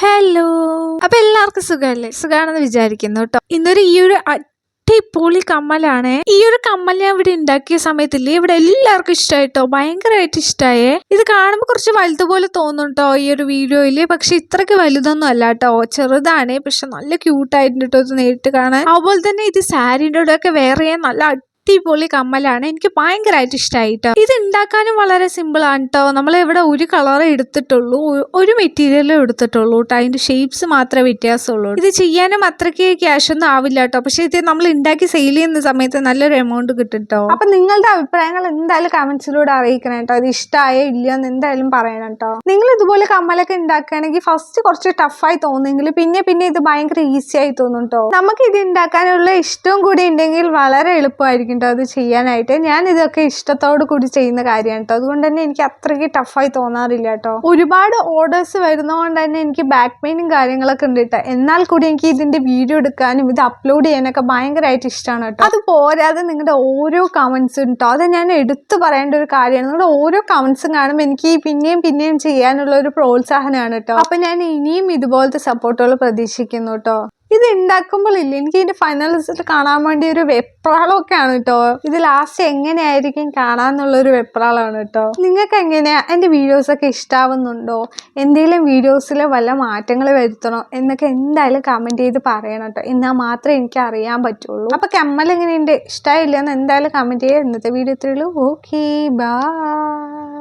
Hello. അപ്പൊ എല്ലാവർക്കും സുഖമല്ലേ? സുഖാണെന്ന് വിചാരിക്കുന്നു കേട്ടോ. ഇന്നൊരു ഈ ഒരു അടിപൊളി കമ്മലാണ്. ഈ ഒരു കമ്മൽ ഞാൻ ഇവിടെ ഉണ്ടാക്കിയ സമയത്തില്ലേ, ഇവിടെ എല്ലാവർക്കും ഇഷ്ടമായിട്ടോ, ഭയങ്കരമായിട്ട് ഇഷ്ടമായേ. ഇത് കാണുമ്പോൾ കുറച്ച് വലുതുപോലെ തോന്നും കേട്ടോ ഈ ഒരു വീഡിയോയില്, പക്ഷെ ഇത്രയ്ക്ക് വലുതൊന്നും അല്ല കേട്ടോ, ചെറുതാണ്. പക്ഷെ നല്ല ക്യൂട്ടായിട്ടുണ്ട് കേട്ടോ ഇത് നേരിട്ട് കാണാൻ. അതുപോലെ തന്നെ ഇത് സാരിൻ്റെ കൂടെ ഒക്കെ വേറെ നല്ല അടിപൊളി കമ്മലാണ്. എനിക്ക് ഭയങ്കരമായിട്ട് ഇഷ്ടമായിട്ടോ. ഇത് ഉണ്ടാക്കാനും വളരെ സിമ്പിൾ ആണ് കേട്ടോ. നമ്മൾ ഇവിടെ ഒരു കളറേ എടുത്തിട്ടുള്ളൂ, ഒരു മെറ്റീരിയലും എടുത്തിട്ടുള്ളൂ കേട്ടോ. അതിന്റെ ഷേപ്സ് മാത്രമേ വ്യത്യാസമുള്ളൂ. ഇത് ചെയ്യാനും അത്രയ്ക്ക് ക്യാഷ് ഒന്നും ആവില്ല കേട്ടോ. പക്ഷെ ഇത് നമ്മൾ ഉണ്ടാക്കി സെയിൽ ചെയ്യുന്ന സമയത്ത് നല്ലൊരു എമൗണ്ട് കിട്ടും കേട്ടോ. അപ്പൊ നിങ്ങളുടെ അഭിപ്രായങ്ങൾ എന്തായാലും കമന്റ്സിലൂടെ അറിയിക്കണം കേട്ടോ. ഇത് ഇഷ്ടമായോ ഇല്ലയോ എന്ന് എന്തായാലും പറയണം കേട്ടോ. നിങ്ങൾ ഇതുപോലെ കമ്മലൊക്കെ ഉണ്ടാക്കുകയാണെങ്കിൽ ഫസ്റ്റ് കുറച്ച് ടഫായി തോന്നുമെങ്കിൽ പിന്നെ പിന്നെ ഇത് ഭയങ്കര ഈസി ആയി തോന്നും കേട്ടോ. നമുക്ക് ഇത് ഉണ്ടാക്കാനുള്ള ഇഷ്ടവും കൂടി ഉണ്ടെങ്കിൽ വളരെ എളുപ്പമായിരിക്കും അത് ചെയ്യാനായിട്ട്. ഞാൻ ഇതൊക്കെ ഇഷ്ടത്തോടു കൂടി ചെയ്യുന്ന കാര്യമാണ് കേട്ടോ. അതുകൊണ്ട് തന്നെ എനിക്ക് അത്രയ്ക്ക് ടഫായി തോന്നാറില്ല കേട്ടോ. ഒരുപാട് ഓർഡേഴ്സ് വരുന്നതുകൊണ്ട് തന്നെ എനിക്ക് ബാക്ക് പെയിനും കാര്യങ്ങളൊക്കെ ഉണ്ട് കേട്ടോ. എന്നാൽ കൂടി എനിക്ക് ഇതിന്റെ വീഡിയോ എടുക്കാനും ഇത് അപ്ലോഡ് ചെയ്യാനൊക്കെ ഭയങ്കരമായിട്ട് ഇഷ്ടമാണ് കേട്ടോ. അത് പോരാതെ നിങ്ങളുടെ ഓരോ കമന്റ്സും കേട്ടോ, അത് ഞാൻ എടുത്തു പറയേണ്ട ഒരു കാര്യമാണ്. നിങ്ങളുടെ ഓരോ കമന്റ്സും കാണുമ്പോൾ എനിക്ക് പിന്നെയും പിന്നെയും ചെയ്യാനുള്ള ഒരു പ്രോത്സാഹനമാണ് കേട്ടോ. അപ്പൊ ഞാൻ ഇനിയും ഇതുപോലത്തെ സപ്പോർട്ടുകൾ പ്രതീക്ഷിക്കുന്നു കേട്ടോ. ഇത് ഉണ്ടാക്കുമ്പോഴില്ല, എനിക്ക് ഇതിന്റെ ഫൈനൽ റിസൾട്ട് കാണാൻ വേണ്ടി ഒരു വെപ്രാളമൊക്കെയാണ് കേട്ടോ. ഇത് ലാസ്റ്റ് എങ്ങനെയായിരിക്കും കാണാന്നുള്ളൊരു വെപ്രാളമാണ് കേട്ടോ. നിങ്ങൾക്ക് എങ്ങനെയാ എൻ്റെ വീഡിയോസൊക്കെ ഇഷ്ടാവുന്നുണ്ടോ? എന്തെങ്കിലും വീഡിയോസിൽ വല്ല മാറ്റങ്ങൾ വരുത്തണോ എന്നൊക്കെ എന്തായാലും കമൻറ്റ് ചെയ്ത് പറയണം കേട്ടോ. എന്നാൽ മാത്രമേ എനിക്ക് അറിയാൻ പറ്റുള്ളൂ. അപ്പോൾ കമ്മൽ എങ്ങനെയുണ്ട്, ഇഷ്ടമായില്ല എന്ന് എന്തായാലും കമൻറ്റ് ചെയ്യുക. ഇന്നത്തെ വീഡിയോ ഇത്രയുള്ളൂ. Okay, by.